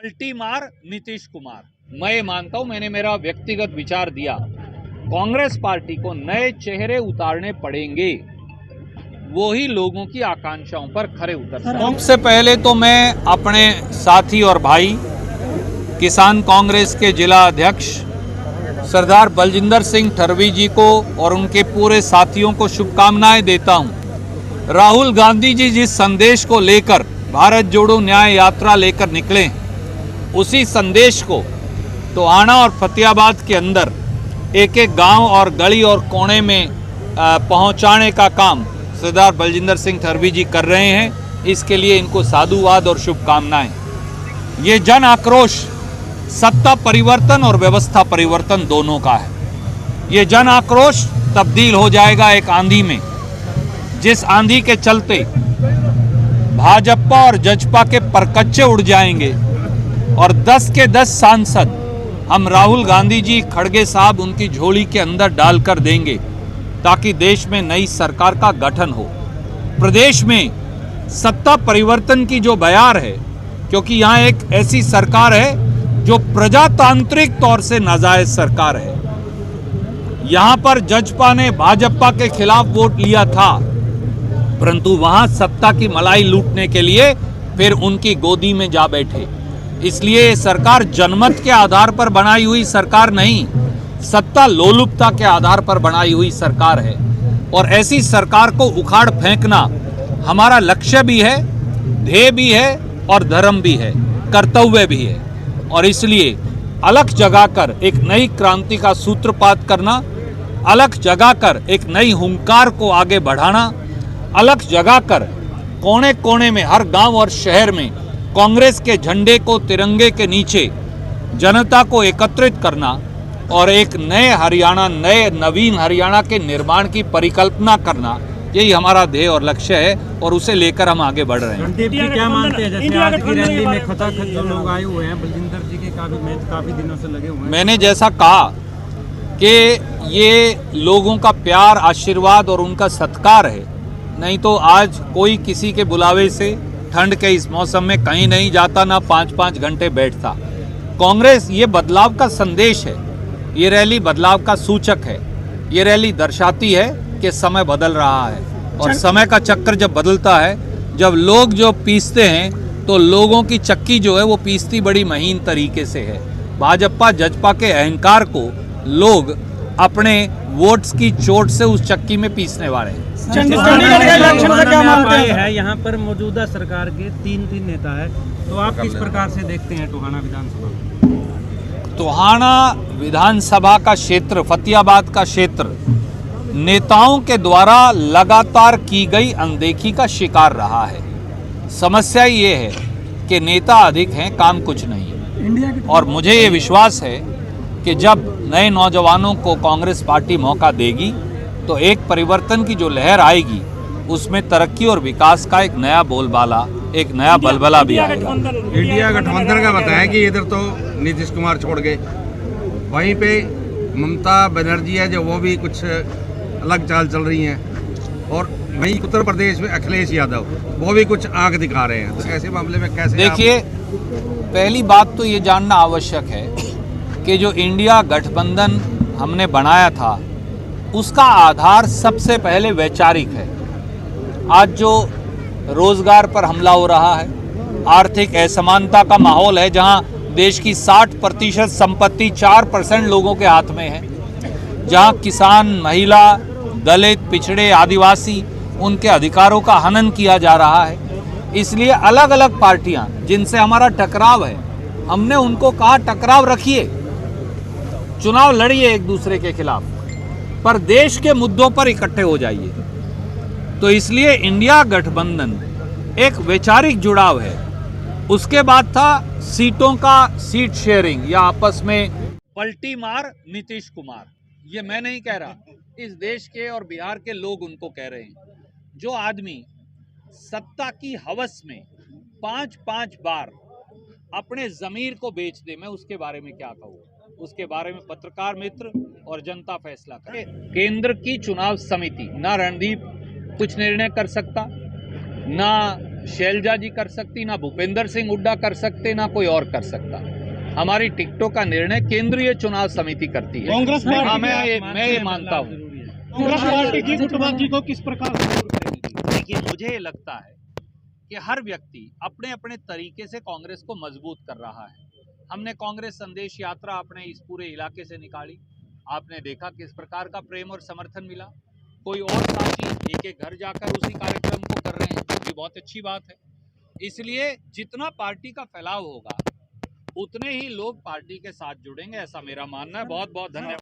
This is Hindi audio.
पलटी मार नीतीश कुमार। मैं ये मानता हूं, मैंने मेरा व्यक्तिगत विचार दिया, कांग्रेस पार्टी को नए चेहरे उतारने पड़ेंगे, वो ही लोगों की आकांक्षाओं पर खरे उतर सकते। सबसे पहले तो मैं अपने साथी और भाई किसान कांग्रेस के जिला अध्यक्ष सरदार बलजिंदर सिंह ठरवी जी को और उनके पूरे साथियों को शुभकामनाएं देता हूं। राहुल गांधी जी जिस संदेश को लेकर भारत जोड़ो न्याय यात्रा लेकर निकले, उसी संदेश को टोहाना और फतेहाबाद के अंदर एक एक गांव और गली और कोने में पहुंचाने का काम सरदार बलजिंदर सिंह ठरवी जी कर रहे हैं। इसके लिए इनको साधुवाद और शुभकामनाएं। ये जन आक्रोश सत्ता परिवर्तन और व्यवस्था परिवर्तन दोनों का है। ये जन आक्रोश तब्दील हो जाएगा एक आंधी में, जिस आंधी के चलते भाजपा और जजपा के परकच्चे उड़ जाएंगे और 10 के 10 सांसद हम राहुल गांधी जी, खड़गे साहब उनकी झोली के अंदर डालकर देंगे, ताकि देश में नई सरकार का गठन हो। प्रदेश में सत्ता परिवर्तन की जो बयार है, क्योंकि यहाँ एक ऐसी सरकार है जो प्रजातांत्रिक तौर से नाजायज सरकार है। यहाँ पर जजपा ने भाजपा के खिलाफ वोट लिया था, परंतु वहां सत्ता की मलाई लूटने के लिए फिर उनकी गोदी में जा बैठे। इसलिए ये सरकार जनमत के आधार पर बनाई हुई सरकार नहीं, सत्ता लोलुपता के आधार पर बनाई हुई सरकार है। और ऐसी सरकार को उखाड़ फेंकना हमारा लक्ष्य भी है, ध्येय भी है और धर्म भी है, कर्तव्य भी है। और इसलिए अलख जगाकर एक नई क्रांति का सूत्रपात करना, अलख जगाकर एक नई हुंकार को आगे बढ़ाना, अलख जगाकर कोने कोने में हर गांव और शहर में कांग्रेस के झंडे को तिरंगे के नीचे जनता को एकत्रित करना और एक नए हरियाणा, नए नवीन हरियाणा के निर्माण की परिकल्पना करना, यही हमारा ध्येय और लक्ष्य है और उसे लेकर हम आगे बढ़ रहे हैं। रणदीप जी क्या मानते हैं, जैसे आज की रैली में खचाखच जो लोग आए हुए हैं, बलजिंदर जी के काफी दिनों से लगे हुए हैं। मैंने जैसा कहा कि ये लोगों का प्यार, आशीर्वाद और उनका सत्कार है, नहीं तो आज कोई किसी के बुलावे से ठंड के इस मौसम में कहीं नहीं जाता, ना 5-5 घंटे बैठता। कांग्रेस ये बदलाव का संदेश है, ये रैली बदलाव का सूचक है। ये रैली दर्शाती है कि समय बदल रहा है और समय का चक्कर जब बदलता है, जब लोग जो पीसते हैं तो लोगों की चक्की जो है वो पीसती बड़ी महीन तरीके से है। भाजपा जजपा के अहंकार को लोग अपने वोट्स की चोट से उस चक्की में पीसने वाले हैं। यहाँ पर मौजूदा सरकार के 3 नेता है, तो आप किस प्रकार से देखते हैं टोहाना विधानसभा? टोहाना विधानसभा का क्षेत्र, फतेहाबाद का क्षेत्र नेताओं के द्वारा लगातार की गई अनदेखी का शिकार रहा है। समस्या ये है कि नेता अधिक हैं, काम कुछ नहीं। और मुझे ये विश्वास है कि जब नए नौजवानों को कांग्रेस पार्टी मौका देगी तो एक परिवर्तन की जो लहर आएगी, उसमें तरक्की और विकास का एक नया बोलबाला, एक नया बलबला भी आएगा। इंडिया गठबंधन का बताया कि इधर तो नीतीश कुमार छोड़ गए, वहीं पे ममता बनर्जी है जो वो भी कुछ अलग चाल चल रही हैं, और वहीं उत्तर प्रदेश में अखिलेश यादव वो भी कुछ आंख दिखा रहे हैं। तो ऐसे मामले में कैसे? देखिए, पहली बात तो ये जानना आवश्यक है कि जो इंडिया गठबंधन हमने बनाया था, उसका आधार सबसे पहले वैचारिक है। आज जो रोजगार पर हमला हो रहा है, आर्थिक असमानता का माहौल है, जहां देश की 60% संपत्ति 4% लोगों के हाथ में है, जहां किसान, महिला, दलित, पिछड़े, आदिवासी, उनके अधिकारों का हनन किया जा रहा है। इसलिए अलग अलग पार्टियां जिनसे हमारा टकराव है, हमने उनको कहा टकराव रखिए, चुनाव लड़िए एक दूसरे के खिलाफ, पर देश के मुद्दों पर इकट्ठे हो जाइए। तो इसलिए इंडिया गठबंधन एक वैचारिक जुड़ाव है। उसके बाद था सीटों का सीट शेयरिंग या आपस में पलटी मार नीतीश कुमार। ये मैं नहीं कह रहा, इस देश के और बिहार के लोग उनको कह रहे हैं। जो आदमी सत्ता की हवस में 5-5 बार अपने जमीर को बेच दे, मैं उसके बारे में क्या कहूँ? उसके बारे में पत्रकार मित्र और जनता फैसला करे। केंद्र की चुनाव समिति, ना रणदीप कुछ निर्णय कर सकता, ना शैलजा जी कर सकती, ना भूपेंद्र सिंह हुड्डा कर सकते, ना कोई और कर सकता। हमारी टिकटों का निर्णय केंद्रीय चुनाव समिति करती है। कांग्रेस पार्टी हाँ, मैं ये मानता हूँ। कांग्रेस पार्टी की गुटबाजी को किस प्रकार से दूर करेगी? देखिए, मुझे लगता है कि हर व्यक्ति अपने अपने तरीके से कांग्रेस को मजबूत कर रहा है। हमने कांग्रेस संदेश यात्रा अपने इस पूरे इलाके से निकाली, आपने देखा किस प्रकार का प्रेम और समर्थन मिला। कोई और साथी एक एक घर जाकर उसी कार्यक्रम को कर रहे हैं, जो कि बहुत अच्छी बात है। इसलिए जितना पार्टी का फैलाव होगा उतने ही लोग पार्टी के साथ जुड़ेंगे, ऐसा मेरा मानना है। बहुत बहुत धन्यवाद।